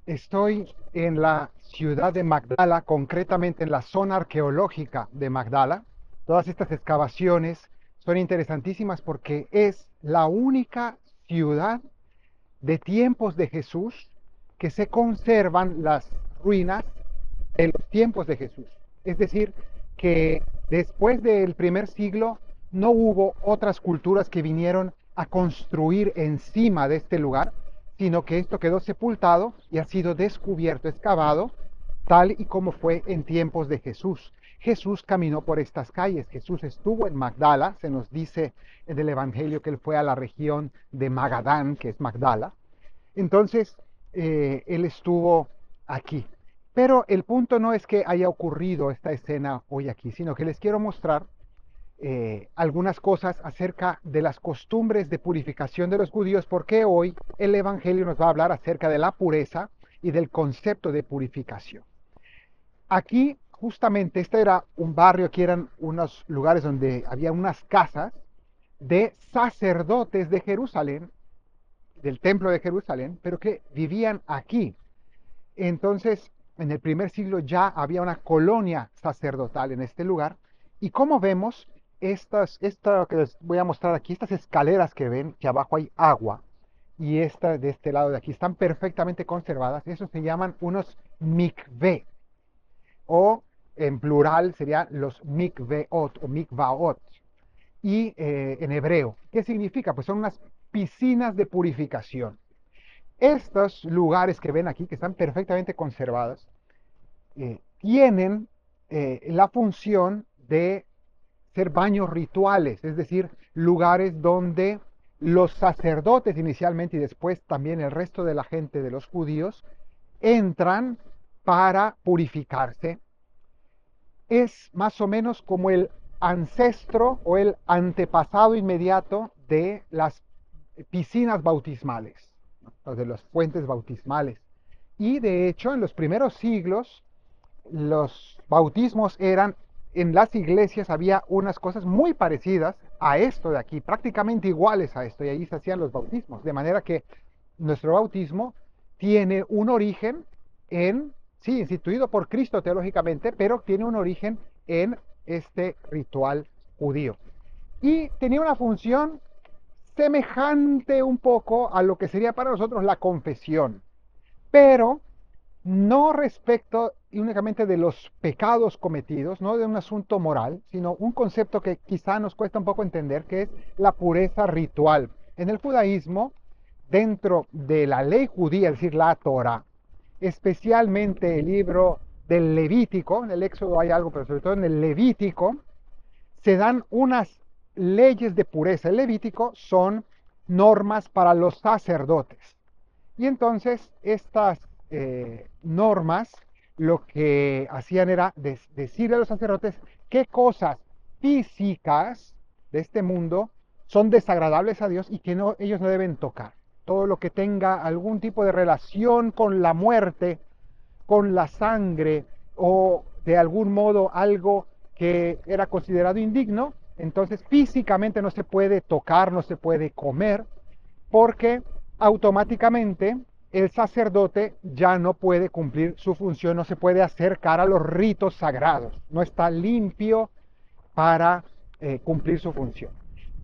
Estoy en la ciudad de Magdala, concretamente en la zona arqueológica de Magdala. Todas estas excavaciones son interesantísimas porque es la única ciudad de tiempos de Jesús que se conservan las ruinas de los tiempos de Jesús. Es decir, que después del primer siglo no hubo otras culturas que vinieron a construir encima de este lugar, sino que esto quedó sepultado y ha sido descubierto, excavado, tal y como fue en tiempos de Jesús. Jesús caminó por estas calles, Jesús estuvo en Magdala, se nos dice en el Evangelio que él fue a la región de Magadán, que es Magdala. Entonces, él estuvo aquí. Pero el punto no es que haya ocurrido esta escena hoy aquí, sino que les quiero mostrar algunas cosas acerca de las costumbres de purificación de los judíos, porque hoy el Evangelio nos va a hablar acerca de la pureza y del concepto de purificación. Aquí, justamente, este era un barrio, aquí eran unos lugares donde había unas casas de sacerdotes de Jerusalén, del templo de Jerusalén, pero que vivían aquí. Entonces, en el primer siglo ya había una colonia sacerdotal en este lugar. Y como vemos, esta que les voy a mostrar aquí, estas escaleras que ven, que abajo hay agua, y esta de este lado de aquí, están perfectamente conservadas. Eso se llaman unos mikvé, o en plural serían los mikveot o mikvaot, y en hebreo. ¿Qué significa? Pues son unas piscinas de purificación. Estos lugares que ven aquí, que están perfectamente conservados, tienen la función de ser baños rituales, es decir, lugares donde los sacerdotes inicialmente y después también el resto de la gente de los judíos entran para purificarse. Es más o menos como el ancestro o el antepasado inmediato de las piscinas bautismales, ¿no? De las fuentes bautismales. Y de hecho, en los primeros siglos, los bautismos eran, en las iglesias había unas cosas muy parecidas a esto de aquí, prácticamente iguales a esto, y ahí se hacían los bautismos. De manera que nuestro bautismo tiene un origen en, sí, instituido por Cristo teológicamente, pero tiene un origen en este ritual judío. Y tenía una función semejante un poco a lo que sería para nosotros la confesión, pero no respecto únicamente de los pecados cometidos, no de un asunto moral, sino un concepto que quizá nos cuesta un poco entender, que es la pureza ritual. En el judaísmo, dentro de la ley judía, es decir, la Torah, especialmente el libro del Levítico, en el Éxodo hay algo, pero sobre todo en el Levítico, se dan unas leyes de pureza. El Levítico son normas para los sacerdotes. Y entonces estas normas lo que hacían era decirle a los sacerdotes qué cosas físicas de este mundo son desagradables a Dios y que no, ellos no deben tocar. Todo lo que tenga algún tipo de relación con la muerte, con la sangre o de algún modo algo que era considerado indigno, entonces físicamente no se puede tocar, no se puede comer, porque automáticamente el sacerdote ya no puede cumplir su función, no se puede acercar a los ritos sagrados, no está limpio para cumplir su función.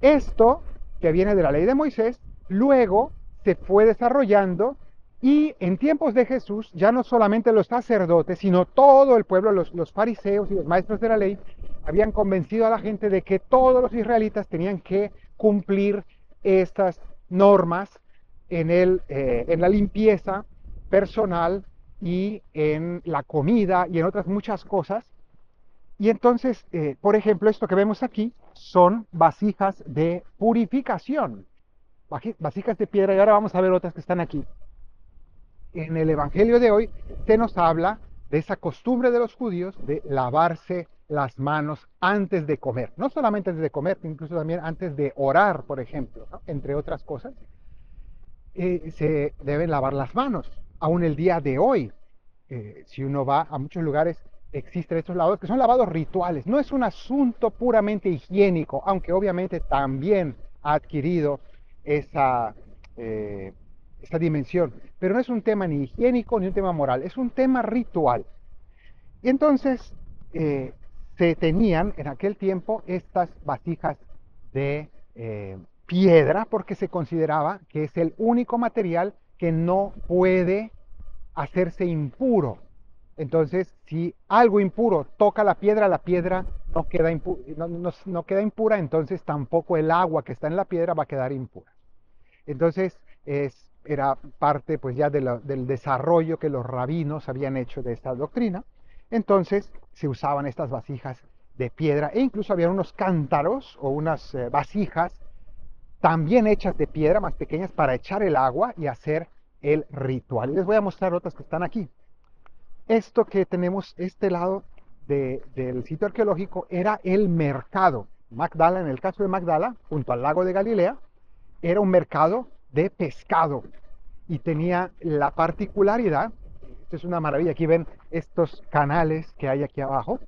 Esto, que viene de la ley de Moisés, luego se fue desarrollando y en tiempos de Jesús ya no solamente los sacerdotes, sino todo el pueblo, los fariseos y los maestros de la ley, habían convencido a la gente de que todos los israelitas tenían que cumplir estas normas en la limpieza personal y en la comida y en otras muchas cosas. Y entonces, por ejemplo, esto que vemos aquí son vasijas de purificación, vasijas de piedra, y ahora vamos a ver otras que están aquí. En el Evangelio de hoy se nos habla de esa costumbre de los judíos de lavarse las manos antes de comer. No solamente antes de comer, incluso también antes de orar, por ejemplo, ¿no? Entre otras cosas, se deben lavar las manos. Aún el día de hoy, si uno va a muchos lugares, existen estos lavados que son lavados rituales. No es un asunto puramente higiénico, aunque obviamente también ha adquirido esa, eh, esta dimensión, pero no es un tema ni higiénico ni un tema moral, es un tema ritual. Y entonces se tenían en aquel tiempo estas vasijas de piedra porque se consideraba que es el único material que no puede hacerse impuro. Entonces, si algo impuro toca la piedra no queda, no queda impura, entonces tampoco el agua que está en la piedra va a quedar impura. Entonces, era parte pues ya del desarrollo que los rabinos habían hecho de esta doctrina. Entonces, se usaban estas vasijas de piedra e incluso había unos cántaros o unas vasijas también hechas de piedra, más pequeñas, para echar el agua y hacer el ritual. Y les voy a mostrar otras que están aquí. Esto que tenemos, este lado del sitio arqueológico, era el mercado. Magdala, en el caso de Magdala, junto al lago de Galilea, era un mercado de pescado y tenía la particularidad, esto es una maravilla, aquí ven estos canales que hay aquí abajo,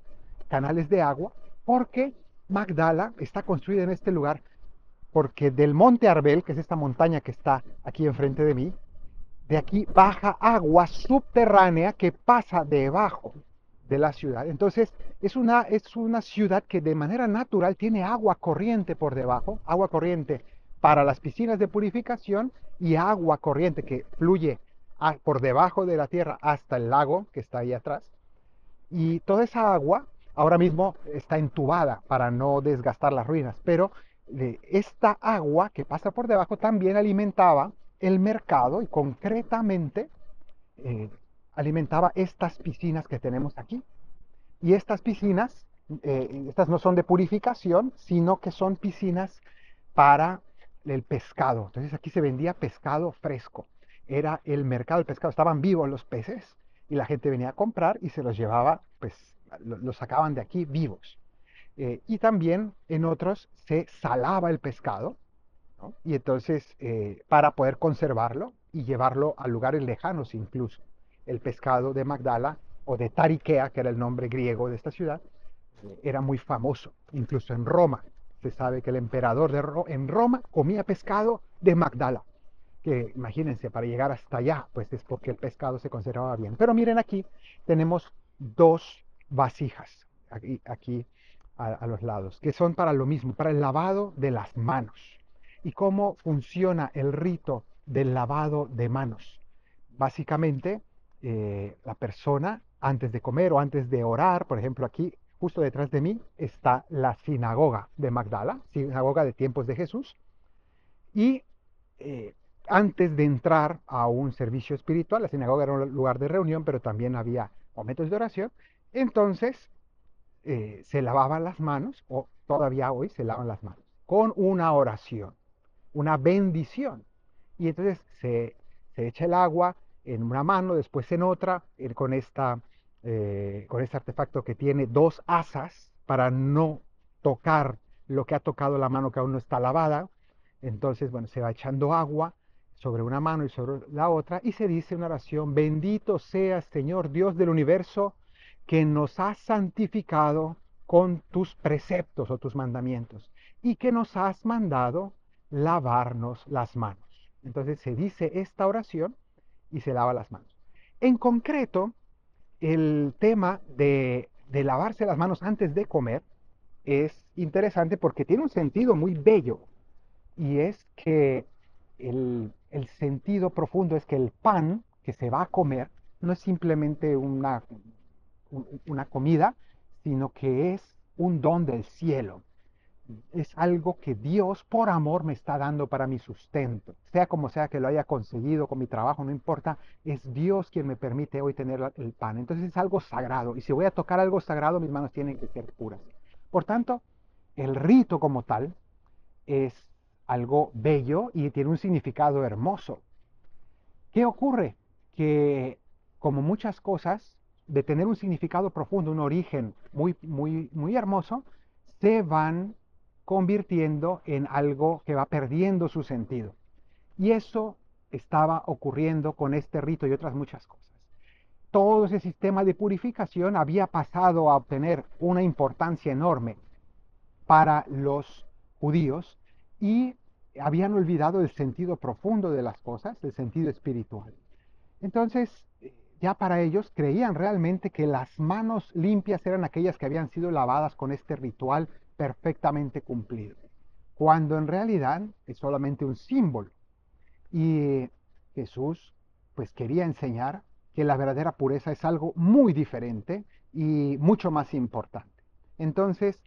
canales de agua, porque Magdala está construida en este lugar, porque del monte Arbel, que es esta montaña que está aquí enfrente de mí, de aquí baja agua subterránea que pasa debajo de la ciudad. Entonces, es una ciudad que de manera natural tiene agua corriente por debajo, agua corriente para las piscinas de purificación y agua corriente que fluye por debajo de la tierra hasta el lago que está ahí atrás. Y toda esa agua ahora mismo está entubada para no desgastar las ruinas, pero esta agua que pasa por debajo también alimentaba el mercado y concretamente eh, alimentaba estas piscinas que tenemos aquí. Y estas piscinas, estas no son de purificación, sino que son piscinas para el pescado. Entonces aquí se vendía pescado fresco. Era el mercado del pescado. Estaban vivos los peces y la gente venía a comprar y se los llevaba, pues los sacaban de aquí vivos. Y también en otros se salaba el pescado, ¿no? Y entonces para poder conservarlo y llevarlo a lugares lejanos incluso. El pescado de Magdala o de Tariquea, que era el nombre griego de esta ciudad, era muy famoso, incluso en Roma. Se sabe que el emperador en Roma comía pescado de Magdala, que imagínense, para llegar hasta allá, pues es porque el pescado se conservaba bien. Pero miren aquí, tenemos dos vasijas, aquí a los lados, que son para lo mismo, para el lavado de las manos. ¿Y cómo funciona el rito del lavado de manos? Básicamente, la persona antes de comer o antes de orar, por ejemplo, aquí justo detrás de mí está la sinagoga de Magdala, sinagoga de tiempos de Jesús, y antes de entrar a un servicio espiritual, la sinagoga era un lugar de reunión, pero también había momentos de oración, entonces se lavaban las manos, o todavía hoy se lavan las manos, con una oración, una bendición. Y entonces se echa el agua en una mano, después en otra, con este artefacto que tiene dos asas para no tocar lo que ha tocado la mano que aún no está lavada. Entonces, bueno, se va echando agua sobre una mano y sobre la otra y se dice una oración: bendito seas, Señor Dios del universo, que nos has santificado con tus preceptos o tus mandamientos y que nos has mandado lavarnos las manos. Entonces se dice esta oración y se lava las manos. En concreto, el tema de lavarse las manos antes de comer es interesante porque tiene un sentido muy bello y es que el sentido profundo es que el pan que se va a comer no es simplemente una comida, sino que es un don del cielo. Es algo que Dios por amor me está dando para mi sustento. Sea como sea que lo haya conseguido con mi trabajo, no importa, es Dios quien me permite hoy tener el pan. Entonces es algo sagrado. Y si voy a tocar algo sagrado, mis manos tienen que ser puras. Por tanto, el rito como tal es algo bello y tiene un significado hermoso. ¿Qué ocurre? Que como muchas cosas, de tener un significado profundo, un origen muy, muy, muy hermoso, se van convirtiendo en algo que va perdiendo su sentido. Y eso estaba ocurriendo con este rito y otras muchas cosas. Todo ese sistema de purificación había pasado a obtener una importancia enorme para los judíos y habían olvidado el sentido profundo de las cosas, el sentido espiritual. Entonces, ya para ellos creían realmente que las manos limpias eran aquellas que habían sido lavadas con este ritual perfectamente cumplido, cuando en realidad es solamente un símbolo. Y Jesús pues quería enseñar que la verdadera pureza es algo muy diferente y mucho más importante. Entonces,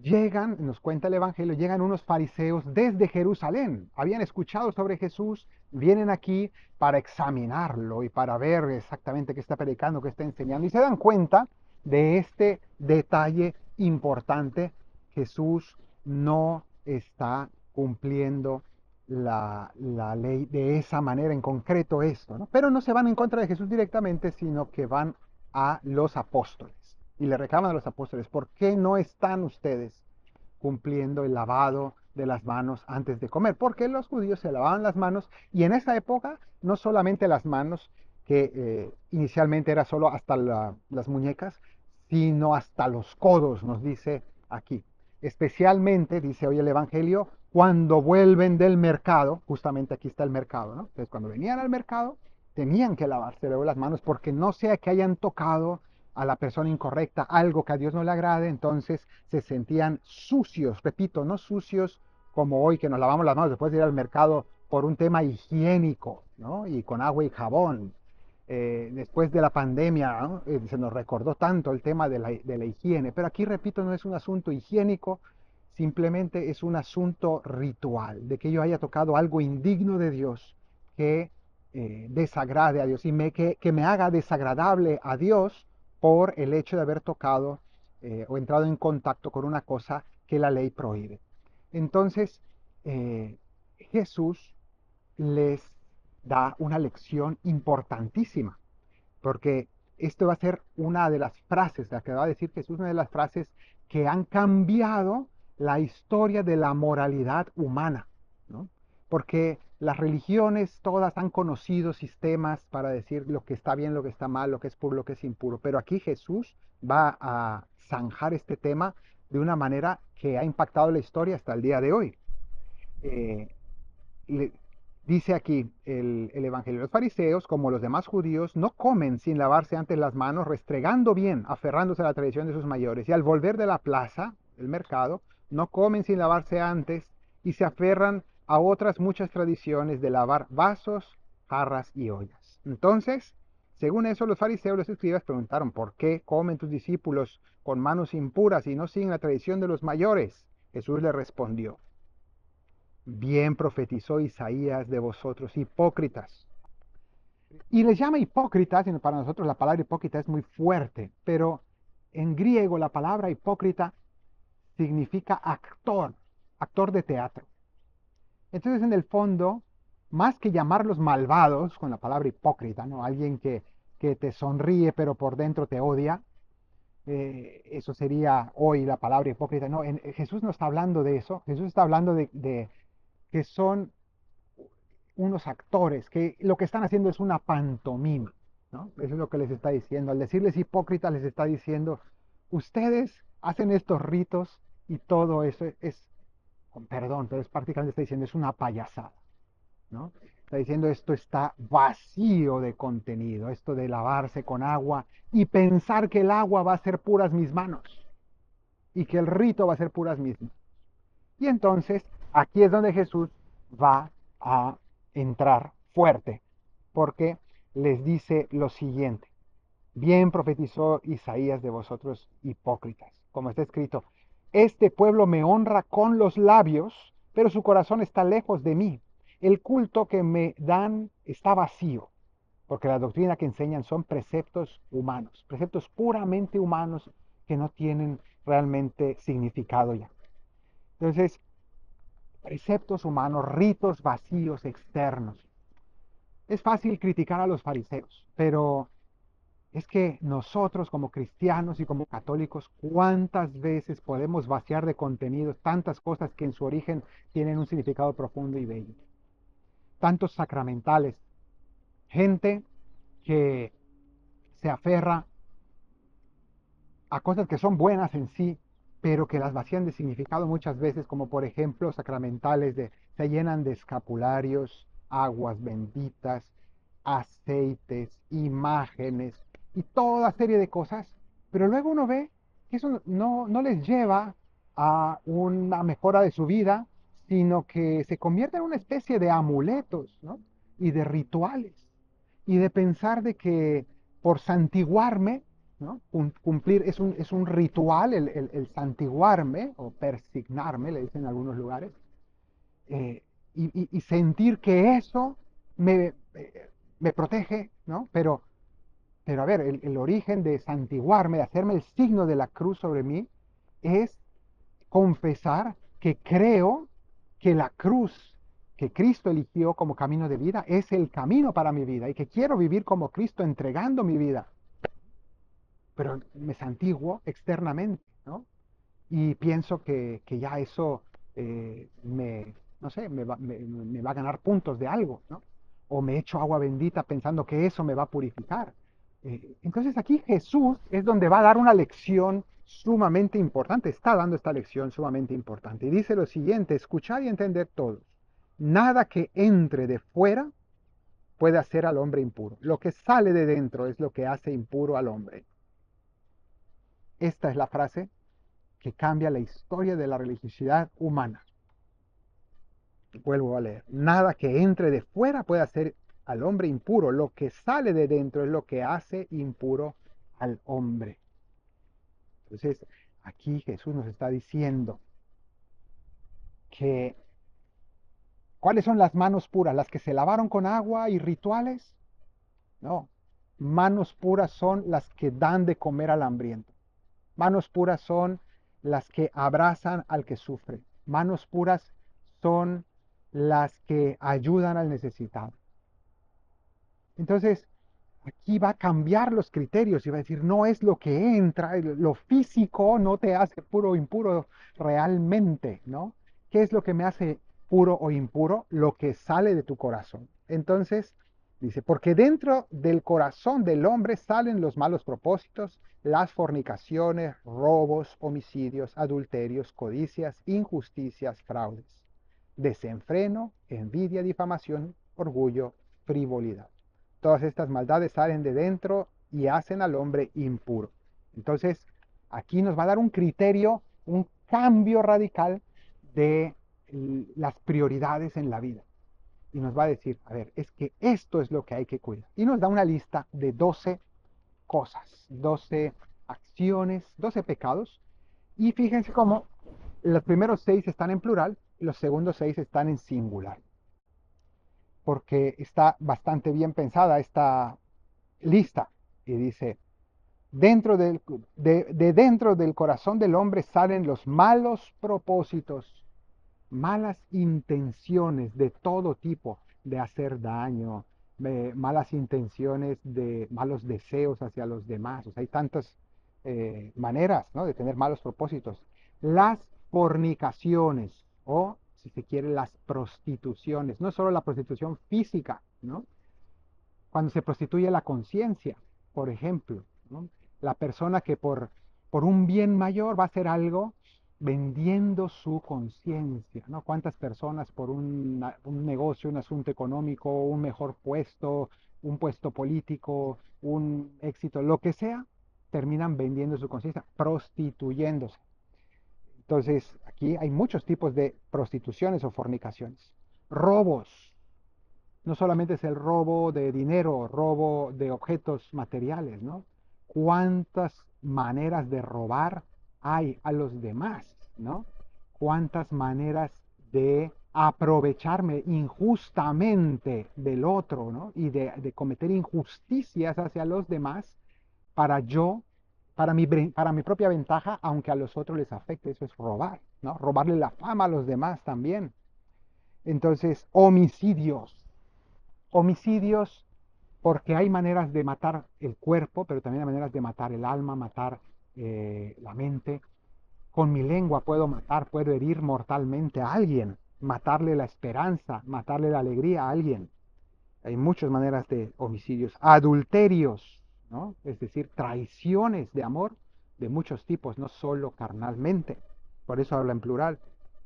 llegan, nos cuenta el Evangelio, llegan unos fariseos desde Jerusalén. Habían escuchado sobre Jesús, vienen aquí para examinarlo y para ver exactamente qué está predicando, qué está enseñando. Y se dan cuenta de este detalle importante. Jesús no está cumpliendo la ley de esa manera, en concreto esto, ¿no? Pero no se van en contra de Jesús directamente, sino que van a los apóstoles y le reclaman a los apóstoles, ¿por qué no están ustedes cumpliendo el lavado de las manos antes de comer? Porque los judíos se lavaban las manos y en esa época no solamente las manos, que inicialmente era solo hasta las muñecas, sino hasta los codos, nos dice aquí. Especialmente, dice hoy el Evangelio, cuando vuelven del mercado, justamente aquí está el mercado, ¿no? Entonces, cuando venían al mercado, tenían que lavarse luego las manos porque no sea que hayan tocado a la persona incorrecta algo que a Dios no le agrade, entonces se sentían sucios, repito, no sucios como hoy que nos lavamos las manos después de ir al mercado por un tema higiénico, ¿no? Y con agua y jabón. Después de la pandemia, ¿no? Se nos recordó tanto el tema de la higiene, pero aquí, repito, no es un asunto higiénico, simplemente es un asunto ritual, de que yo haya tocado algo indigno de Dios que desagrade a Dios y que me haga desagradable a Dios por el hecho de haber tocado o entrado en contacto con una cosa que la ley prohíbe. Entonces, eh, Jesús les da una lección importantísima, porque esto va a ser una de las frases, la que va a decir Jesús, una de las frases que han cambiado la historia de la moralidad humana, ¿no? Porque las religiones todas han conocido sistemas para decir lo que está bien, lo que está mal, lo que es puro, lo que es impuro, pero aquí Jesús va a zanjar este tema de una manera que ha impactado la historia hasta el día de hoy. Eh, le- Dice aquí el Evangelio: los fariseos, como los demás judíos, no comen sin lavarse antes las manos, restregando bien, aferrándose a la tradición de sus mayores. Y al volver de la plaza, el mercado, no comen sin lavarse antes y se aferran a otras muchas tradiciones de lavar vasos, jarras y ollas. Entonces, según eso, los fariseos y los escribas preguntaron: ¿por qué comen tus discípulos con manos impuras y no siguen la tradición de los mayores? Jesús le respondió: bien profetizó Isaías de vosotros, hipócritas. Y les llama hipócritas, y para nosotros la palabra hipócrita es muy fuerte, pero en griego la palabra hipócrita significa actor, actor de teatro. Entonces, en el fondo, más que llamarlos malvados con la palabra hipócrita, ¿no? Alguien que te sonríe pero por dentro te odia, eso sería hoy la palabra hipócrita. No, Jesús no está hablando de eso, Jesús está hablando de que son unos actores que lo que están haciendo es una pantomima, ¿no? Eso es lo que les está diciendo. Al decirles hipócritas, les está diciendo: ustedes hacen estos ritos y todo eso es, con perdón, pero es prácticamente está diciendo, es una payasada, ¿no? Está diciendo, esto está vacío de contenido, esto de lavarse con agua y pensar que el agua va a ser puras mis manos y que el rito va a ser puras mis manos. Y entonces aquí es donde Jesús va a entrar fuerte, porque les dice lo siguiente: bien profetizó Isaías de vosotros hipócritas, como está escrito: este pueblo me honra con los labios, pero su corazón está lejos de mí. El culto que me dan está vacío, porque la doctrina que enseñan son preceptos humanos, preceptos puramente humanos que no tienen realmente significado ya. Entonces, preceptos humanos, ritos vacíos externos. Es fácil criticar a los fariseos, pero es que nosotros como cristianos y como católicos, ¿cuántas veces podemos vaciar de contenidos tantas cosas que en su origen tienen un significado profundo y bello? Tantos sacramentales, gente que se aferra a cosas que son buenas en sí, pero que las vacían de significado muchas veces, como por ejemplo sacramentales, se llenan de escapularios, aguas benditas, aceites, imágenes y toda serie de cosas, pero luego uno ve que eso no les lleva a una mejora de su vida, sino que se convierte en una especie de amuletos, ¿no? Y de rituales, y de pensar de que por santiguarme, ¿no? Cumplir, es un ritual el santiguarme o persignarme, le dicen en algunos lugares, y sentir que eso me protege, ¿no? Pero a ver, el origen de santiguarme, de hacerme el signo de la cruz sobre mí, es confesar que creo que la cruz que Cristo eligió como camino de vida es el camino para mi vida y que quiero vivir como Cristo entregando mi vida, pero me santiguo externamente, ¿no? Y pienso que ya eso no sé, me va a ganar puntos de algo, ¿no? O me echo agua bendita pensando que eso me va a purificar. Entonces aquí Jesús es donde va a dar una lección sumamente importante, está dando esta lección sumamente importante. Y dice lo siguiente: escuchad y entender todos. Nada que entre de fuera puede hacer al hombre impuro. Lo que sale de dentro es lo que hace impuro al hombre. Esta es la frase que cambia la historia de la religiosidad humana. Vuelvo a leer. Nada que entre de fuera puede hacer al hombre impuro. Lo que sale de dentro es lo que hace impuro al hombre. Entonces, aquí Jesús nos está diciendo que ¿cuáles son las manos puras? ¿Las que se lavaron con agua y rituales? No. Manos puras son las que dan de comer al hambriento. Manos puras son las que abrazan al que sufre. Manos puras son las que ayudan al necesitado. Entonces, aquí va a cambiar los criterios y va a decir, no es lo que entra, lo físico no te hace puro o impuro realmente, ¿no? ¿Qué es lo que me hace puro o impuro? Lo que sale de tu corazón. Entonces, dice, porque dentro del corazón del hombre salen los malos propósitos, las fornicaciones, robos, homicidios, adulterios, codicias, injusticias, fraudes, desenfreno, envidia, difamación, orgullo, frivolidad. Todas estas maldades salen de dentro y hacen al hombre impuro. Entonces, aquí nos va a dar un criterio, un cambio radical de las prioridades en la vida. Y nos va a decir, a ver, es que esto es lo que hay que cuidar. Y nos da una lista de 12 cosas, 12 acciones, 12 pecados. Y fíjense cómo los primeros 6 están en plural y los segundos 6 están en singular, porque está bastante bien pensada esta lista. Y dice, dentro del corazón del hombre salen los malos propósitos, malas intenciones de todo tipo, de hacer daño, malas intenciones de malos deseos hacia los demás. O sea, hay tantas maneras, ¿no?, de tener malos propósitos. Las fornicaciones o, si se quiere, las prostituciones. No solo la prostitución física, ¿no? Cuando se prostituye la conciencia, por ejemplo, ¿no? La persona que por un bien mayor va a hacer algo vendiendo su conciencia, ¿no? ¿Cuántas personas por un negocio, un asunto económico, un mejor puesto, un puesto político, un éxito, lo que sea, terminan vendiendo su conciencia, prostituyéndose? Entonces, aquí hay muchos tipos de prostituciones o fornicaciones. Robos. No solamente es el robo de dinero, robo de objetos materiales, ¿no? ¿Cuántas maneras de robar hay a los demás, ¿no? ¿Cuántas maneras de aprovecharme injustamente del otro, ¿no? Y de cometer injusticias hacia los demás para yo, para mi propia ventaja, aunque a los otros les afecte? Eso es robar, ¿no? Robarle la fama a los demás también. Entonces, homicidios. Homicidios porque hay maneras de matar el cuerpo, pero también hay maneras de matar el alma, matar la mente. Con mi lengua puedo matar, puedo herir mortalmente a alguien, matarle la esperanza, matarle la alegría a alguien. Hay muchas maneras de homicidios. Adulterios, ¿no? Es decir, traiciones de amor de muchos tipos, no solo carnalmente. Por eso habla en plural.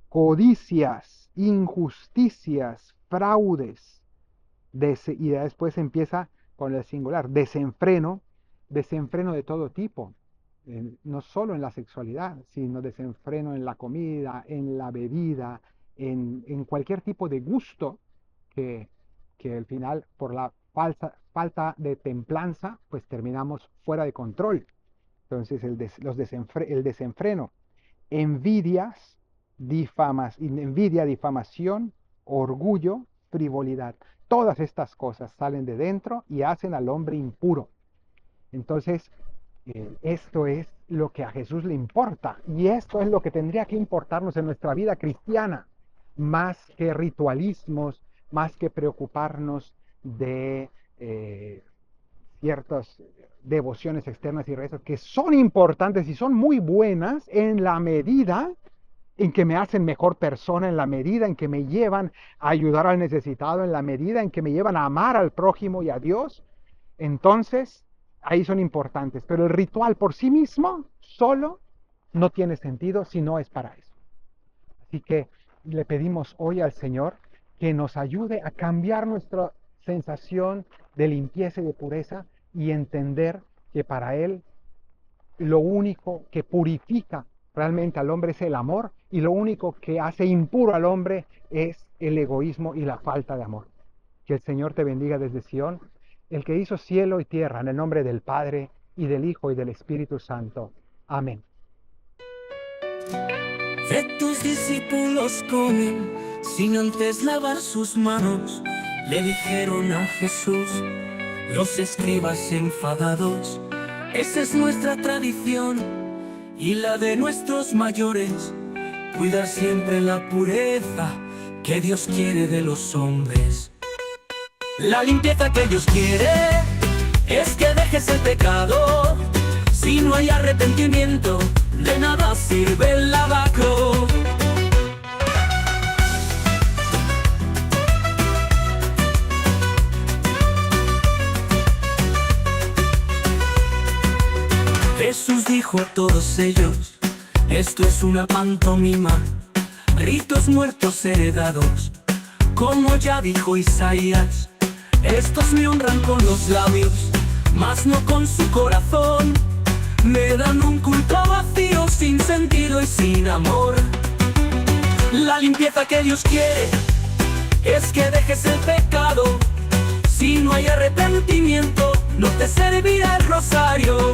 Codicias, injusticias, fraudes. Y después empieza con el singular, desenfreno, desenfreno de todo tipo, no solo en la sexualidad, sino desenfreno en la comida, en la bebida, en cualquier tipo de gusto que, que al final, por la falta de templanza, pues terminamos fuera de control. Entonces, el desenfreno, envidias, envidia, difamación, orgullo, frivolidad. Todas estas cosas salen de dentro y hacen al hombre impuro. Entonces, esto es lo que a Jesús le importa y esto es lo que tendría que importarnos en nuestra vida cristiana, más que ritualismos, más que preocuparnos de ciertas devociones externas y rezos que son importantes y son muy buenas en la medida en que me hacen mejor persona, en la medida en que me llevan a ayudar al necesitado, en la medida en que me llevan a amar al prójimo y a Dios. Entonces, ahí son importantes. Pero el ritual por sí mismo, solo, no tiene sentido si no es para eso. Así que le pedimos hoy al Señor que nos ayude a cambiar nuestra sensación de limpieza y de pureza y entender que para Él lo único que purifica realmente al hombre es el amor y lo único que hace impuro al hombre es el egoísmo y la falta de amor. Que el Señor te bendiga desde Sion, el que hizo cielo y tierra, en el nombre del Padre y del Hijo y del Espíritu Santo. Amén. Tus discípulos comen sin antes lavar sus manos, le dijeron a Jesús los escribas enfadados. Esa es nuestra tradición y la de nuestros mayores, cuidar siempre la pureza que Dios quiere de los hombres. La limpieza que Dios quiere es que dejes el pecado. Si no hay arrepentimiento, de nada sirve el lavacro. Jesús dijo a todos ellos: esto es una pantomima, ritos muertos heredados, como ya dijo Isaías. Estos me honran con los labios, mas no con su corazón. Me dan un culto vacío, sin sentido y sin amor. La limpieza que Dios quiere es que dejes el pecado. Si no hay arrepentimiento, no te servirá el rosario.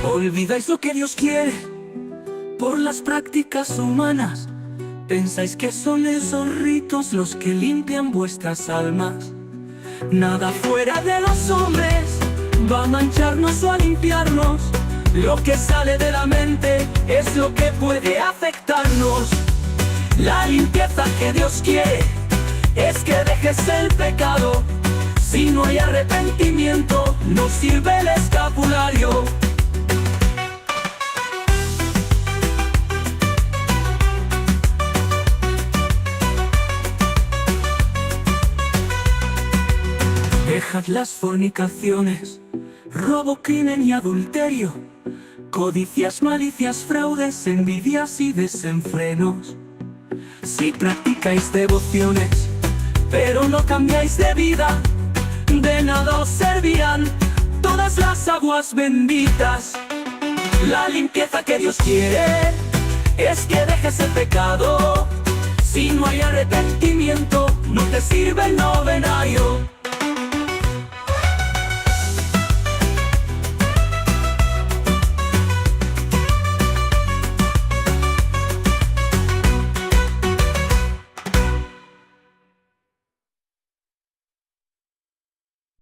Olvidáis lo que Dios quiere por las prácticas humanas. Pensáis que son esos ritos los que limpian vuestras almas. Nada fuera de los hombres va a mancharnos o a limpiarnos. Lo que sale de la mente es lo que puede afectarnos. La limpieza que Dios quiere es que dejes el pecado. Si no hay arrepentimiento, no sirve el escapulario. Dejad las fornicaciones, robo, crimen y adulterio, codicias, malicias, fraudes, envidias y desenfrenos. Si practicáis devociones, pero no cambiáis de vida, de nada os servirán todas las aguas benditas. La limpieza que Dios quiere es que dejes el pecado. Si no hay arrepentimiento, no te sirve el novenario.